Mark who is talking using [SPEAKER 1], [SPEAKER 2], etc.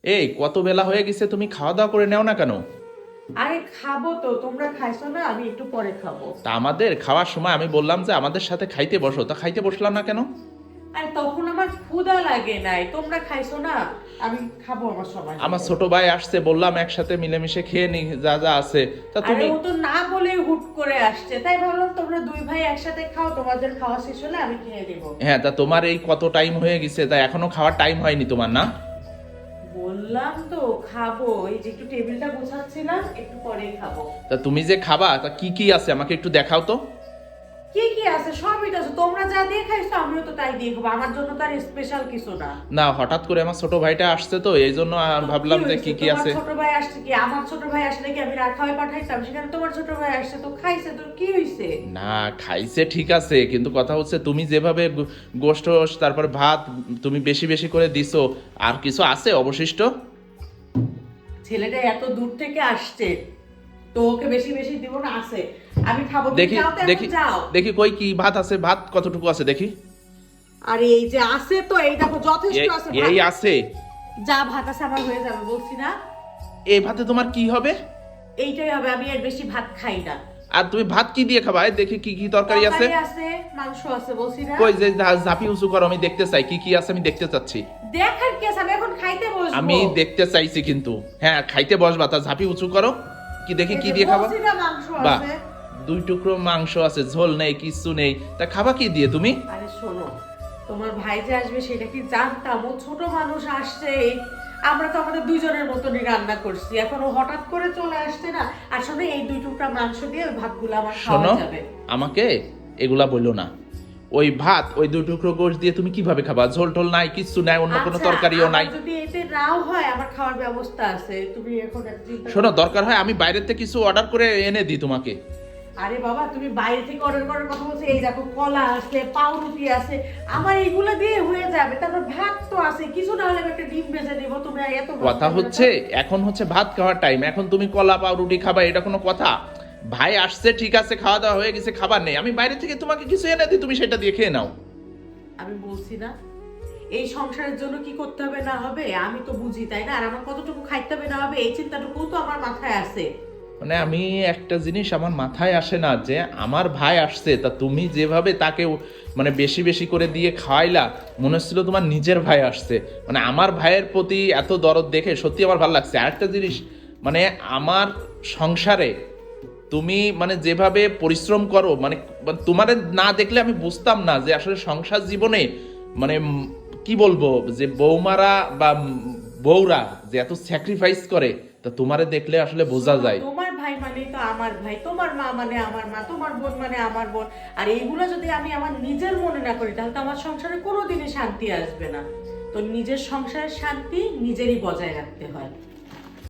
[SPEAKER 1] এই কত বেলা হয়ে গেছে, তুমি খাওয়া দাওয়া করে নেও না কেন?
[SPEAKER 2] আরে খাবো তো, তোমরা খাইছো না, আমি একটু পরে খাবো।
[SPEAKER 1] তা আমাদের খাওয়ার সময় আমি বললাম যে আমাদের সাথে খাইতে বসো, তা খাইতে বসলাম না কেন?
[SPEAKER 2] আরে তখন আমার ক্ষুধা লাগে নাই, তোমরা খাইছো না, আমি খাবো আমার সময়
[SPEAKER 1] আমার
[SPEAKER 2] মতো।
[SPEAKER 1] ছোট ভাই আসছে, বললাম একসাথে মিলেমিশে খেয়ে নি যা যা আছে। তা
[SPEAKER 2] আরে
[SPEAKER 1] তুমি
[SPEAKER 2] ও তো না বলেই হুট করে আসছে, তাই ভাবলাম তোমরা দুই ভাই একসাথে খাও, তোমাদের খাওয়া শেষ হলে আমি খেয়ে দেবো।
[SPEAKER 1] হ্যাঁ, তা তোমার এই কত টাইম হয়ে গেছে, তা এখনো খাওয়ার টাইম হয়নি তোমার না?
[SPEAKER 2] বললাম তো খাবো, এই যে একটু টেবিলটা গোছাচ্ছিলাম, একটু পরেই খাবো।
[SPEAKER 1] তা তুমি যে খাবা তা কি কি আছে আমাকে একটু দেখাও তো।
[SPEAKER 2] কি কি আছে? সবই তো আছে, তোমরা যা দিয়ে খাইছো আমিও তো তাই দিয়ে খাবো, আমার জন্য তার স্পেশাল কিছু না।
[SPEAKER 1] না, হঠাৎ করে আমার ছোট ভাইটা আসছে তো এই জন্য
[SPEAKER 2] তো
[SPEAKER 1] ভাবলাম যে
[SPEAKER 2] হয়েছে?
[SPEAKER 1] কি কি
[SPEAKER 2] তোমার
[SPEAKER 1] আছে।
[SPEAKER 2] ছোট ভাই আসছে কি? আমার ছোট ভাই আসলে কি আমি রাত খাওয়াই পাঠাইতাম? সেখানে তোমার ছোট ভাই আসছে তো খাইছে, তো কি হইছে?
[SPEAKER 1] না, খাইছে ঠিক আছে, কিন্তু কথা হচ্ছে তুমি যেভাবে গোশত তারপর ভাত তুমি বেশি বেশি করে দিছো, আর কিছু আছে অবশিষ্ট?
[SPEAKER 2] ছেলেটা এত দূর থেকে আসছে, তো ওকে বেশি বেশি দিব না? আছে, আমি খাবো, তুমি
[SPEAKER 1] দেখি
[SPEAKER 2] যাও তো, এখন
[SPEAKER 1] দেখি
[SPEAKER 2] যাও।
[SPEAKER 1] দেখি কই কি ভাত আছে, ভাত কতটুকু আছে দেখি।
[SPEAKER 2] আরে এই যে আছে তো, এই দেখো যথেষ্ট আছে ভাত।
[SPEAKER 1] এই আছে?
[SPEAKER 2] যা ভাত আছে আমার হয়ে যাবে, বলছি না?
[SPEAKER 1] এই ভাতে তোমার কি হবে?
[SPEAKER 2] এইটাই হবে, আমি এর বেশি ভাত খাই না।
[SPEAKER 1] আর তুমি ভাত কি দিয়ে খাবা? এই দেখি কি কি তরকারি আছে।
[SPEAKER 2] তরকারি আছে, মাংস আছে, বলছি না?
[SPEAKER 1] কই যে ঝাঁপি উঁচু করো, আমি দেখতে চাই কি কি আছে, আমি দেখতে চাচ্ছি।
[SPEAKER 2] দেখার কি আছে, আমি এখন খাইতে বসবো।
[SPEAKER 1] আমি দেখতে চাইছি কিন্তু। হ্যাঁ, খাইতে বসবা, তা ঝাঁপি উঁচু করো, কি দেখি
[SPEAKER 2] এই
[SPEAKER 1] কি
[SPEAKER 2] যে
[SPEAKER 1] দিয়ে খাবা।
[SPEAKER 2] বলছি না, মাংস
[SPEAKER 1] বাহ,
[SPEAKER 2] আছে।
[SPEAKER 1] 2 টুকরো মাংস আছে, ঝোল নেই, কিচ্ছু নেই, তা খাবা কি দিয়ে তুমি?
[SPEAKER 2] আরে শোনো, তোমার ভাই যে আসবে সেটা কি জানতাম? ও ছোট মানুষ আসছে, আমরা তো আমাদের দুইজনের মতনই রান্না করছি, এখন ও হঠাৎ করে চলে আসছে না। আসলে এই 2 টুকরা মাংস দিয়ে ওই ভাতগুলো আমার খাওয়া
[SPEAKER 1] শোনো,
[SPEAKER 2] যাবে।
[SPEAKER 1] আমাকে এগুলা বললো না। ওই ভাত, ওই 2 টুকরো গোশ দিয়ে তুমি কিভাবে খাবা? ঝোল টোল নাই, কিচ্ছু নাই, অন্য কোনো
[SPEAKER 2] আচ্ছা,
[SPEAKER 1] তরকারিও
[SPEAKER 2] আমার
[SPEAKER 1] নাই।
[SPEAKER 2] যদি এতে নাও হয়, আমার খাওয়ার ব্যবস্থা আছে, তুমি এখন এত চিন্তা
[SPEAKER 1] শোনো,
[SPEAKER 2] করো না।
[SPEAKER 1] দরকার হয় আমি বাইরের থেকে কিছু অর্ডার করে এনে দিই তোমাকে।
[SPEAKER 2] আরে বাবা, তুমি বাইরে থেকে অর্ডার করার কথা বলছো? এই দেখো কলা আছে, পাউরুটি আছে, আমার এইগুলো দিয়ে হয়ে যাবে। তারপর ভাত তো আছে, কিছু না হলে আমি একটা ডিম ভেজে দেবো। তুমি আর এত
[SPEAKER 1] কথা হচ্ছে এখন হচ্ছে ভাত খাওয়ার টাইম, এখন তুমি কলা পাউরুটি খাবা, এটা কোনো কথা? ভাই আসছে ঠিক আছে, খাওয়া দাওয়া হয়ে গেছে, খাবার নেই, আমি বাইরে থেকে তোমাকে কিছু এনে দিই, তুমি সেটা দিয়ে খেয়ে নাও।
[SPEAKER 2] আমি বলছি না, এই সংসারের জন্য কি করতে হবে না হবে আমি তো বুঝি, তাই না? আর আমার কতটুকু খাইতে হবে না হবে এই চিন্তাটুকু তো আমার মাথায় আছে।
[SPEAKER 1] মানে আমি একটা জিনিস আমার মাথায় আসে না, যে আমার ভাই আসছে, তা তুমি যেভাবে তাকে মানে বেশি বেশি করে দিয়ে খাওয়াইলা, মনে হচ্ছিল তোমার নিজের ভাই আসছে। মানে আমার ভাইয়ের প্রতি এত দরদ দেখে সত্যি আমার ভালো লাগছে। আরেকটা জিনিস, মানে আমার সংসারে তুমি মানে যেভাবে পরিশ্রম করো, মানে তোমার না দেখলে আমি বুঝতাম না যে আসলে সংসার জীবনে মানে কি বলবো, যে বৌমারা বা বউরা যে এত স্যাক্রিফাইস করে, তা তোমারে দেখলে আসলে বোঝা যায়।
[SPEAKER 2] তোমার ভাই মানে তো আমার ভাই, তোমার মা মানে আমার মা, তোমার বোন মানে আমার বোন। আর এইগুলো যদি আমি আমার নিজের মনে না করি, তাহলে তো আমার সংসারে কোনোদিনই শান্তি আসবে না। তো নিজের সংসারের শান্তি নিজেরই বজায় রাখতে হয়।